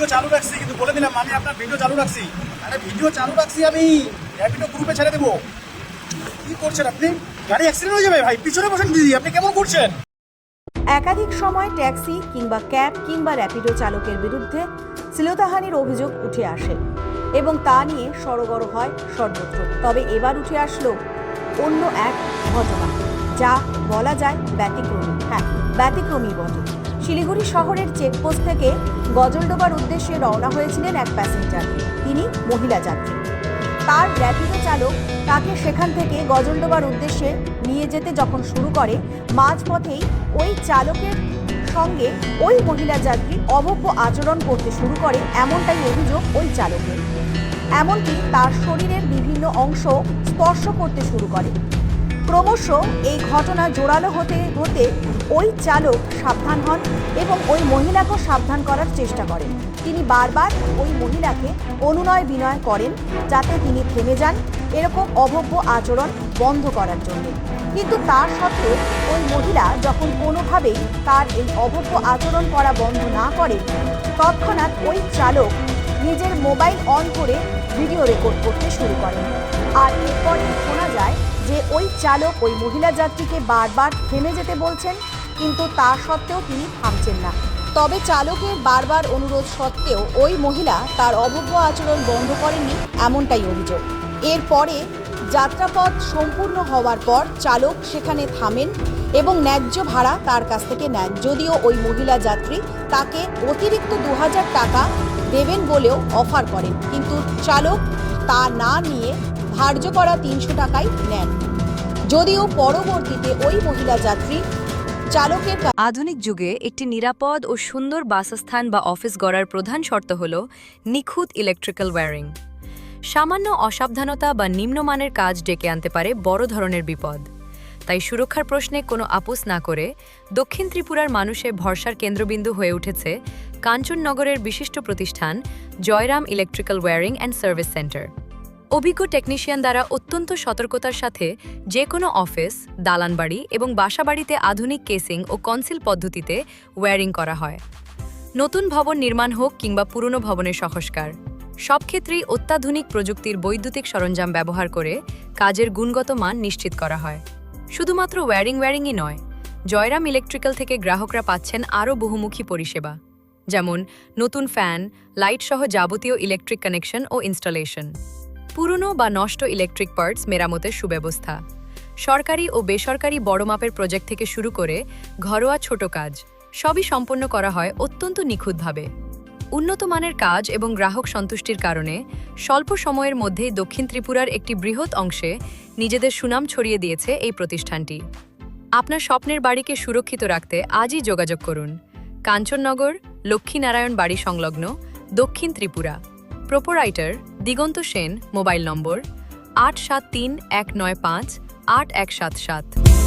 Video চালু রাখছি, কিন্তু বলে দিলাম আমি আপনার ভিডিও চালু রাখছি। আরে ভিডিও চালু রাখছি আমি, র্যাপিডো গ্রুপে ছেড়ে দেবো। কি করছেন আপনি? গাড়ি অ্যাক্সিডেন্ট হয়ে যাবে ভাই, পিছনে বসেন দিদি, আপনি কেমন করছেন? একাধিক সময় ট্যাক্সি কিংবা ক্যাব কিংবা র্যাপিডো চালকের বিরুদ্ধে শ্লীলতাহানির অভিযোগ উঠে আসে এবং তা নিয়ে সরগর হয় সর্বত্র। তবে এবার উঠে আসলো অন্য এক ঘটনা, যা বলা যায় ব্যতিক্রমী। হ্যাঁ, ব্যতিক্রমী বটে। শিলিগুড়ি শহরের চেকপোস্ট থেকে গজলডোবার উদ্দেশ্যে রওনা হয়েছিলেন এক প্যাসেঞ্জার। তিনি মহিলা যাত্রী। তার র্যাপিডো চালক তাকে সেখান থেকে গজলডোবার উদ্দেশ্যে নিয়ে যেতে যখন শুরু করে, মাঝপথেই ওই চালকের সঙ্গে ওই মহিলা যাত্রী অভব্য আচরণ করতে শুরু করে, এমনটাই অভিযোগ ওই চালকের। এমনকি তার শরীরের বিভিন্ন অংশ স্পর্শ করতে শুরু করে। ক্রমশ এই ঘটনা জোরালো হতে হতে ওই চালক সাবধান হন এবং ওই মহিলাকেও সাবধান করার চেষ্টা করেন। তিনি বারবার ওই মহিলাকে অনুনয় বিনয় করেন যাতে তিনি থেমে যান এরকম অভব্য আচরণ বন্ধ করার জন্য। কিন্তু তার সত্ত্বেও ওই মহিলা যখন কোনোভাবেই তার এই অভব্য আচরণ করা বন্ধ না করে, তৎক্ষণাৎ ওই চালক নিজের মোবাইল অন করে ভিডিও রেকর্ড করতে শুরু করেন। আর এরপরে শোনা যায় যে ওই চালক ওই মহিলা যাত্রীকে বারবার থেমে যেতে বলছেন, কিন্তু তা সত্ত্বেও তিনি থামছেন না। তবে চালকের বারবার অনুরোধ সত্ত্বেও ওই মহিলা তার অভব্য আচরণ বন্ধ করেননি, এমনটাই অভিযোগ। এরপরে যাত্রাপথ সম্পূর্ণ হওয়ার পর চালক সেখানে থামেন এবং ন্যায্য ভাড়া তার কাছ থেকে নেন। যদিও ওই মহিলা যাত্রী তাকে অতিরিক্ত 2000 টাকা দেবেন বলেও অফার করেন, কিন্তু চালক তা না নিয়ে ধার্য করা 300 টাকাই নেন। যদিও পরবর্তীতে ওই মহিলা যাত্রী চালকের আধুনিক যুগে একটি নিরাপদ ও সুন্দর বাসস্থান বা অফিস গড়ার প্রধান শর্ত হল নিখুঁত ইলেকট্রিক্যাল ওয়্যারিং। সামান্য অসাবধানতা বা নিম্নমানের কাজ ডেকে আনতে পারে বড় ধরনের বিপদ। তাই সুরক্ষার প্রশ্নে কোনো আপোস না করে দক্ষিণ ত্রিপুরার মানুষের ভরসার কেন্দ্রবিন্দু হয়ে উঠেছে কাঞ্চননগরের বিশিষ্ট প্রতিষ্ঠান Jayram electrical wiring and service centre. অভিজ্ঞ টেকনিশিয়ান দ্বারা অত্যন্ত সতর্কতার সাথে যে কোনো অফিস, দালানবাড়ি এবং বাসাবাড়িতে আধুনিক কেসিং ও কনসিল পদ্ধতিতে ওয়্যারিং করা হয়। নতুন ভবন নির্মাণ হোক কিংবা পুরনো ভবনের সংস্কার, সব ক্ষেত্রেই অত্যাধুনিক প্রযুক্তির বৈদ্যুতিক সরঞ্জাম ব্যবহার করে কাজের গুণগত মান নিশ্চিত করা হয়। শুধুমাত্র ওয়্যারিংই নয়, জয়রাম ইলেকট্রিক্যাল থেকে গ্রাহকরা পাচ্ছেন আরও বহুমুখী পরিষেবা, যেমন নতুন ফ্যান, লাইট সহ যাবতীয় ইলেকট্রিক কানেকশন ও ইনস্টলেশন, পুরনো বা নষ্ট ইলেকট্রিক পার্টস মেরামতের সুব্যবস্থা, সরকারি ও বেসরকারি বড় মাপের প্রজেক্ট থেকে শুরু করে ঘরোয়া ছোট কাজ, সবই সম্পন্ন করা হয় অত্যন্ত নিখুঁতভাবে। উন্নত মানের কাজ এবং গ্রাহক সন্তুষ্টির কারণে স্বল্প সময়ের মধ্যেই দক্ষিণ ত্রিপুরার একটি বৃহৎ অংশে নিজেদের সুনাম ছড়িয়ে দিয়েছে এই প্রতিষ্ঠানটি। আপনার স্বপ্নের বাড়িকে সুরক্ষিত রাখতে আজই যোগাযোগ করুন কাঞ্চননগর লক্ষ্মীনারায়ণ বাড়ি সংলগ্ন Dakshin Tripura. Proprietor Diganta Sen. Mobile number 8731958177।